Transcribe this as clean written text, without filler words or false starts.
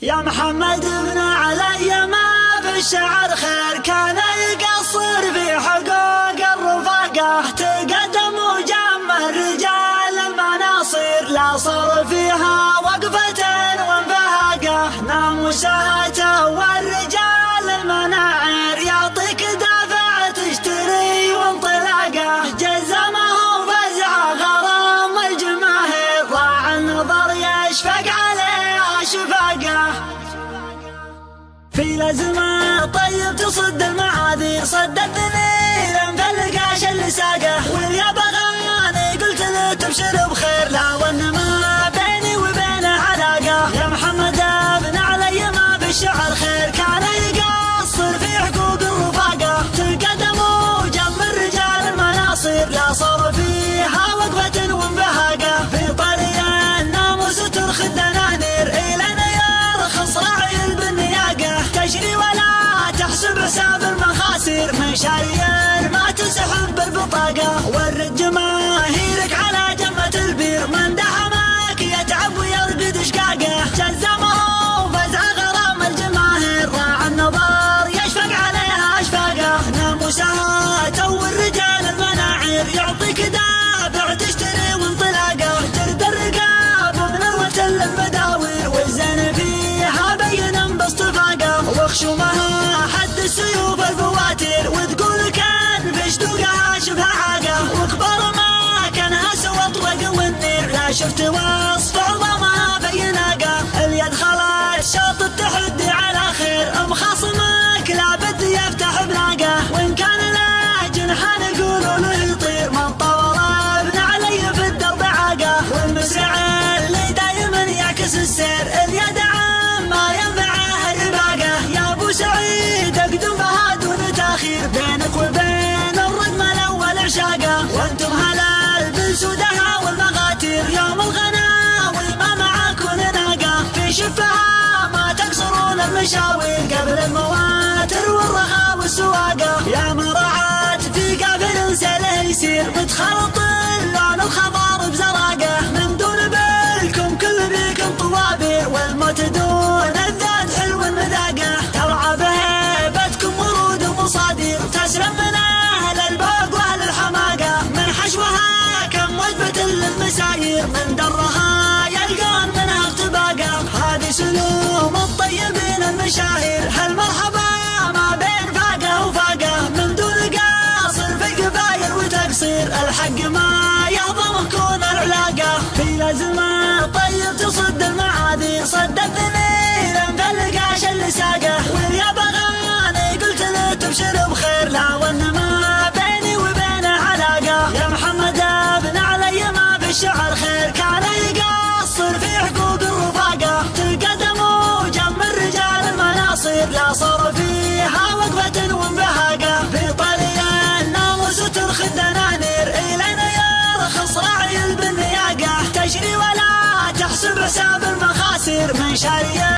يا محمد ابن علي ما في الشعر خير، كان يقصر في حقوق الرفاقة، تقدم وجمع رجال المناصير، لا صار فيها وقفة وانفاقة، ناموساته والرجال المناعير، يعطيك دافع تشتري وانطلاقه، جزمه وفزع غرام الجماهير، ضاع النظر يشفق عليه شفاقه. في الأزمة طيب تصد المعاذير، صد الذليل مفلقاش اللي ساقه، واليا بغاني قلت له تبشر بخير، لا وانما بيني وبينه علاقه. يا محمد ابن علي ما بالشعر خير، كان يقصر في حقوق الرفاقه، تقدم وجم الرجال المناصير، لا صار فيها وقفة وانبهاقه، في طريق الناموس ترخي الدنانير، إلينا يرخص راعي البنياقه، تجري ولا تحسب حساب المخاسر، مشارير ما تسحب بالبطاقه، ورد جماهيرك على جمة البير، من دعمك يتعب ويرقد شقاقه، جزمه وفزع غرام الجماهير، راع النظر يشفق عليها اشفاقه، ناموساته والرجال المناعير، يعطيك دافع تشتري وانطلاقه، جرد الرقاب من الوتل المداوير، والزين فيها بين باصطفاقه، وخشومها حد السيوف الفواتير، وتقول كان في شدوقها شبه عاقه، وكبر ما كانها سوى طرق والنير، لا شفت وصف عظمها بيناقه، اليد خلت شوط التحدي على خير، مخاصمك لابد يفتح بناقه، وان كان له جنحان يقولوا له يطير، من طور ابن علي في الدرب عاقه، والمسرع اللي دايما يعكس السير، اليد عما ينفعه الرباقه، يا ابو سعيد اقدم بها دون تاخير، بينك وبين الرقم الاول عشاقه، وانتم هلال بالسودها والمغاتير، يوم الغناوي ما معاكم ناقه، في شفها ما تقصرون المشاوير، قبل المواتر والرخاء والسواقه، يا مرعات في قافل سله يسير، متخلط اللون الخضار بزراقه، من دون بالكم كل بيكم طوابير، والموت دون الذات حلو المذاقه، ترعى بهيبتكم ورود ومصادير، تسلم من اهل البوق واهل الحماقه، من حشوها كم وجبه للمساير، من درها يلقون منها اغتباقه، هذه سلوم الطيبين المشاهير، هالمرحبا ما بين فاقه وفاقه، من دون قاصر في قبايل وتقصير، الحق ما يهضم كون العلاقه، في الازمه طيب تصد المعاذير، صد الذليل مفلقاش اللي ساقه، واليا بغاني قلت له تبشر بخير، لا وانما بيني وبينه علاقه. يا محمد ابن علي ما بالشعر خير، كان يقصر في حقوق الرفاقه، تقدم وجم الرجال المناصير، لا صار فيها وقفة وانبهاقه، في طريق الناموس ترخي الدنانير، إلينا يرخص راعي البنياقه، تجري ولا تحسب حساب المخاسر، من شاريه